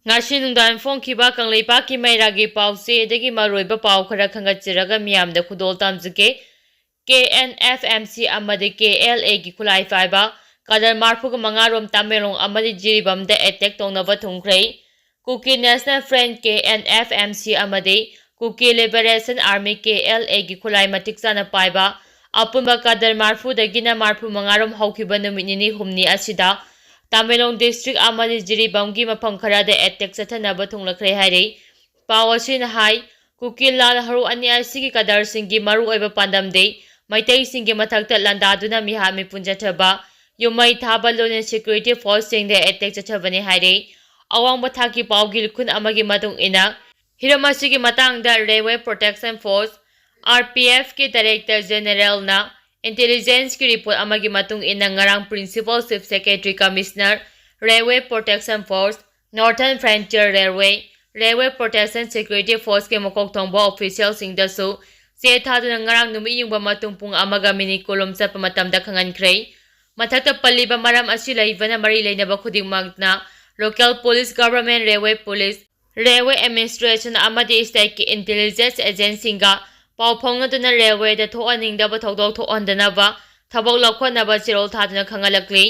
Ngasi nungdan phongkhiba kangleipa ki mairagi pause dagi maroiba pau khara khangatchiraga miyamda khudol tamjike KNF MC amadi KLA ki khulai paiba kadar marphuga mangarom Tamenglong amadi jiribam da attack tounaba thungkhre Kuki National Front KNF MC amadi Kuki Liberation Army KLA ki khulai matik sana paiba apunba kadar marphu dagina marphu mangarom haukiba numinini humni asida Tamenglong District amadi jiribam ki mafam kharada attack sathanaba thunglakre haire pawasin hai Kuki lal haru ani asigi kadar singi maru oiba pandam de Maitai singi mathakta landaduna mihami punjathaba yumai thaba lone security force singde attack chathabani haire awang bathaki pawgil khun amagi matung ina hiramasi ki matangda railway protection force RPF ki director general na intelligence ki report amagi matung ina ngarang principal chief secretary commissioner railway protection force northern frontier railway protection security force ke mokok thongba official singda su se thaduna ngarang numi yungba matung pung amaga mini kolom sa pamatamda khangankhrei mathakta palliba maram asi laibana mari leinaba khudingmakna local police government railway administration amadi state ki intelligence agency ga pau phongnaduna railway da thoaningdaba thodok thoandanaba thabok lakhonaba chirol thaduna khangalakli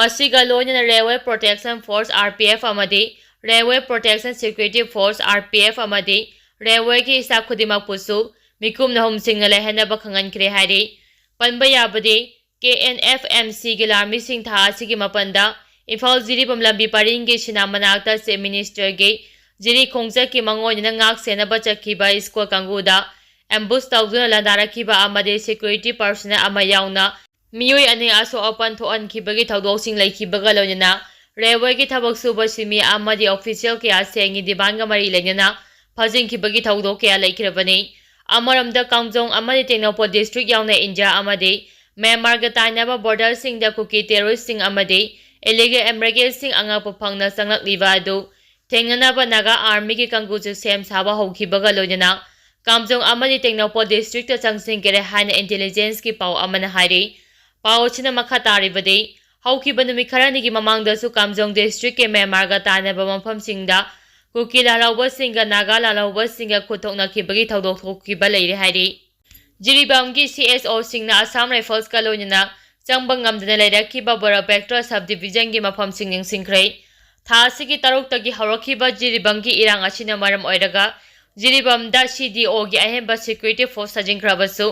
masiga loina railway protection force RPF amadi railway protection security force RPF amadi railway ki staff khudimak pusu mikum na humsing lehenaba khangankre haire panba yabade KNF MC gi larmi sing tha asigi mapanda Imphal jiribam lambi paring gi sina manakta se minister gi jiri khongja ki mangoi na ngak sena bachaki ba school kanguda ambush tawduna landara ki ba amade security personnel ama yauna miyoi ani aso open tho an ki bagi tawdok sing lai ki baga lona railway ki thabak suba simi amadi official ki asengi dibanga mari lena phajing ki bagi tawdok ke laikirabani Amaramda Kamjong amadi Tengnopo district yauna India amadi Myanmar ga tainaba border sing da Kuki terrorist sing amadi illegal immigrant sing angapa phangna sanglakliba adu thenganaba naga army ki kangguju sem saba hokhibaga loina Kamjong amadi Tengnopo district ta changsing kere haina intelligence ki pau amana haire pau china makha taribade hokhiba numi kharani ki mamangda su Kamjong district ke Myanmar ga tainaba mafam singda Kuki lalauba singa naga lalauba singa kuthokna khibagi thodok thokhiba leire haire jiribam gi CSO singna Assam Rifles ka loina changbang ngamdana leirakhiba Borabectra subdivision gi mafam singning singkhre tha sigi taruk tagi harakhiba jiribam gi irang asina maram oiraga jiribam da CDO gi ahemba security force sajingkhrabasu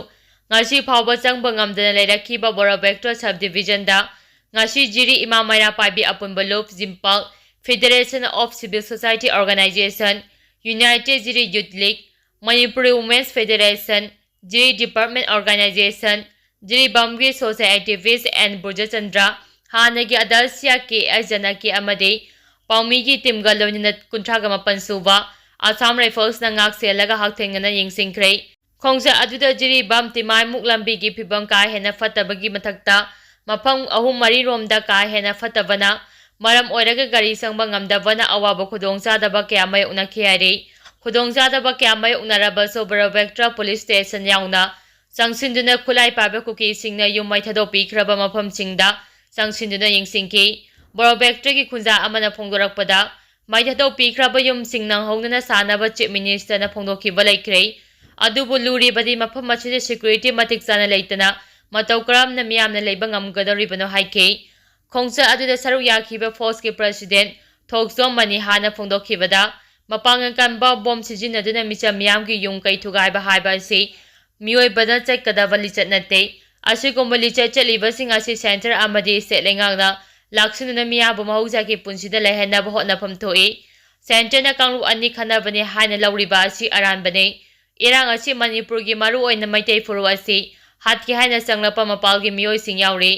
ngasi phawba changbang ngamdana leirakhiba Borabectra subdivision da ngasi jiri imamaira paibi apunba loop jimpal Federation of Civil Society Organization, United Jiri Youth League, Manipuri Women's Federation, Jiri Department Organization, Jiri Bamgi Society Activist and Burja Chandra, Hanagi Adalsia K. Janaki Amade, Paumigi Timgalonina Kuntragama Pansuba, Assam Rifles Nangak Selaga Haktengana Ying Singkre, Kongsa Aduda Jiri Bam Timai Muklambigi Pibam Kai Hena Fatabagi Matakta, Mapang Ahum Mari Romda Kai Hena Fatabana, Maram oiraga gari sangba ngamdabana awaba khudongchadaba kya mayokna khiare khudongchadaba kya mayoknaraba so Borabectra police station yauna sangsinduna khulai paiba kuki singna yumai thadopi khraba mafam singda sangsinduna yingsingki Borabectra ki khunja amana phongdorakpada mai thadopi khraba yum singnang hongnana sanaba chief minister na phongdokhiba laikre adubu luri badi mafam machide security matik chana leitana matau karamna miyamna leiba ngamgadoribano haike Khongsa aduda saruk yakhiba force ke president Thoksom mani hana phongdokhibada mapangan kanba bom sijinaduna micha miyam ki yung kai thugaiba haiba si mioi bada chakadaba lichat nate asigomba lichat chaliba sing asi center amadi state lengangna laksununa miyabu mahausa ki punsida lehenaba hotnafam thoi center na kanglu ani khanabani haina lauriba asi aranbane irang asi Manipur gi maru oina maitai furu asi hatki haina sanglapa mapal gi mioi sing yauri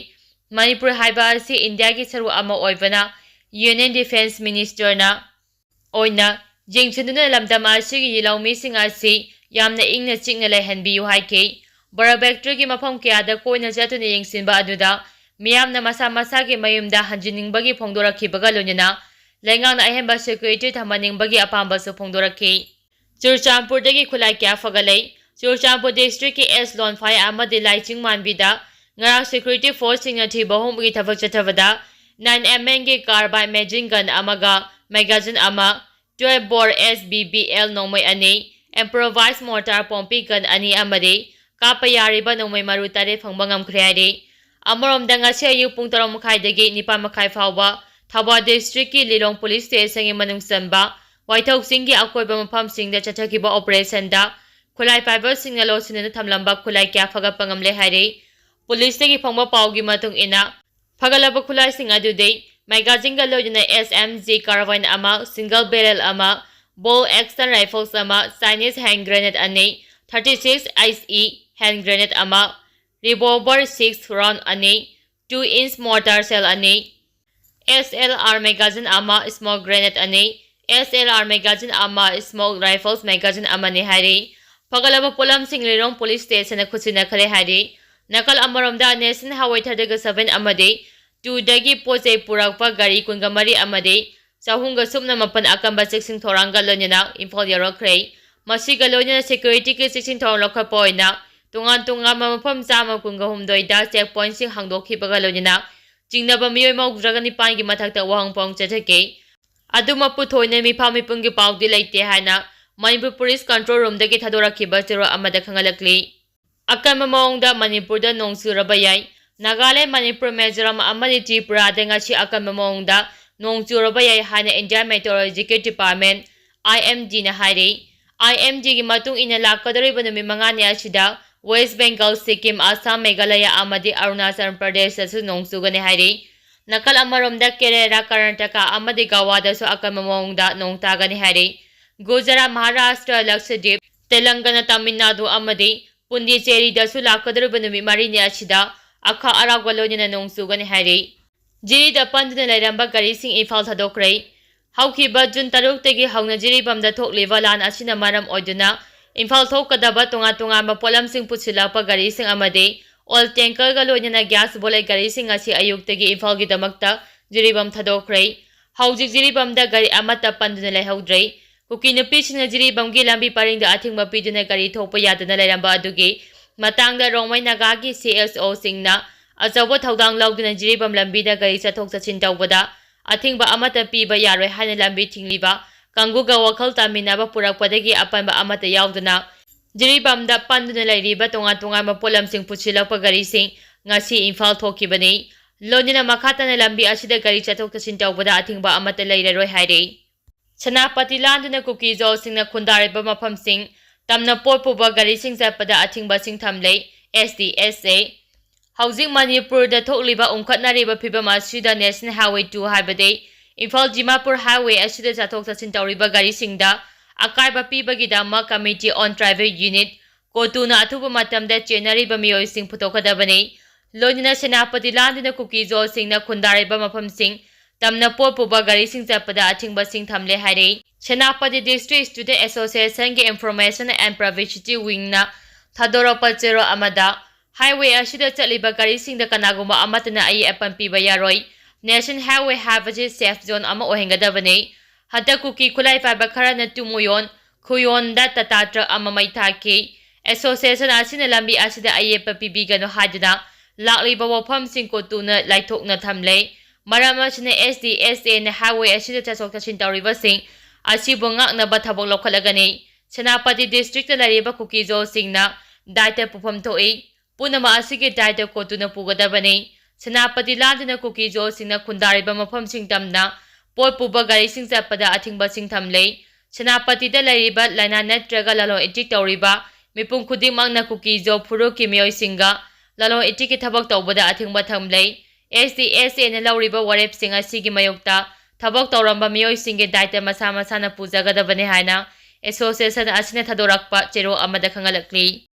Manipur haiba asi India ki saru ama oibana Union Defense Minister na oina jingchunduna lamdam asi gi yilawmi sing asi yamna ingna chingna lehanbiyu haike Borabectra gi mafam kyada koina jatuna yingsinba aduda miyamna masa masa gi mayumda hanjiningbagi phongdorakhibaga lonina lengangna ahemba security thamaningbagi apamba su phongdorakhi Churchampurdagi khulai kya fagalei Churchampur district ki Eslon Phai amadi Laiching Manbida Ngara security force sing athi bahum gi thabak chathavada 9mm ge car by machine gun amaga magazine ama, 12 bore SBBL nongmai ani, improvised mortar pompi gun ani amade, kapa yariba nongmai maru tare phangba ngamkhre hari. Amoromda ngasi ayuk pung 7 makhaidagi 9 makhai fawba, Thaba District ki Lilong Police Station ngi manung sanba, Waithok Singhi akoiba mafamsingda chathakiba operation da, khulai paiba singna losinna thamlamba khulai kya phagappa ngamle hari. Police tagi phangba paugi matung ina, phagalaba khulai sing adude, magazine ga lojana SMG carbine ama, single barrel ama, ball action rifles ama, Chinese hand grenade ani, 36 ICE hand grenade ama, revolver 6 round ani, 2-inch mortar shell ani, SLR magazine ama, smoke grenade ani, SLR magazine ama, smoke rifles magazine ama ni hari. Pagalaba pulam sing Lirong police station na kusina khare hari. Nakal amaromda National Highway 37 amade, 2 dagi pose purakpa gari kungamari amade, sahunga sumna mapan akamba 16 thoranga lonyana Imphal yarokre. Masi galonyana security ki 16 thorang lokha poina, tungan mapam sama kungahumdoi da checkpoint sing hangdokhi bagalonyana. Jingnaba miyoy maudragani pangi mathakta wahang pong chathake. Aduma puthoina mipha mipungi paudi laite hana, Manipur Police Control Room dagi thadorakhiba chiro amada khangalakli. Akama maongda Manipur da nong suraba yai, Nagaland Manipur Mizoram amani Tripura da ngasi akama maongda nong suraba yai hana Indian Meteorological Department IMD na hari. IMD gi matung ina lakadariba numi mangani asida West Bengal, Sikkim, Assam, Meghalaya amadi Arunachal Pradesh asu nong sugani hari. Nakal amaromda Kerala, Karnataka amadi Goa da su akama maongda nong tagani hari. Gujarat, Maharashtra, Lakshadweep, Telangana, Tamil Nadu amadi Puducherry da su lakadariba numi marini asida akha aragwa lonyana nong sugani hari. Jiri da panduna lairamba gari sing Imphal thadokre. Haukiba June 3 tagi hauna jiribam da thokliba lan asina maram oiduna Imphal thokadaba tunga mapolam sing pusilapa gari sing amade oil tanker ga lonyana gas bolai gari sing asi ayuk tagi Imphal gi damakta jiribam thadokre. Haujik jiribam da gari amata panduna laihaudre. Kuki nupi sing jiribam gi lambi paring da athingba piduna gari thokpa yadana lairamba adugi matangda Rongmai Naga gi CSO singna azawa thaudang lauduna jiribam lambi da gari chathok chachin tawbada athingba amata piba yaroi hana lambi thingliba kanguga wakhal taminaba purakpadagi apanba amata yauduna jiribamda panduna lairiba tonga mapolam sing puchilakpa gari sing ngasi Imphal thokibani lonina makhatana lambi asida gari chathok chachin tawbada athingba amata lairaroi haire. Sanapati landuna kuki zo singna khundariba mafam sing tamna potpuba gari sing chapada athingba sing thamlei SDSA. Housing Manipur da thokliba umkhatnariba phibam asida National Highway 2 haibade Imphal Dimapur Highway asida chathok chachin tawriba gari singda akaiba pibagi dama Committee on Traffic Unit kotuna athuba matamda chenariba miyoi sing phutokadabani lonina Senapati landuna kuki zo singna khundariba mafam sing tamna potpuba gari sing chapada athingba sing thamle haire. Senapati District Student Association ki Information and Privacy Wing na thadorapa chero amada Highway asida chaliba gari singda kanaguma amatana ai apan piba yaroi. National Highway habaje safe zone ama ohengadabane. Hada kuki khulai paiba kharana tumuyon khuyon da tata truck ama maithake. Association asina lambi asida ai apa pibigano hadana lakliba wafam sing kotuna laithokna thamle. Maramachna SDSA na highway asida chasok chachin tawriba sing asibu ngaknaba thabok lokhalagani. Senapati District ta lariba kuki zo singna daita pufam thoi. Punama asige daita kotuna pugadabani. Senapati landuna kuki jo singna khundariba mafam sing tamna pot puba gari sing chapada athingba sing thamlei. Senapati da lariba laina natraga lalo etik tawriba mipum khudimangna kuki jo phuruki miyoi singa lalo etik ki thabak tawbada athingba thamlei. SDSA na lawriba warep sing asigi mayokta thabak tawramba miyoi singe daita masa na pujagadabani haina Association asina thadorakpa chero amada khangalakli.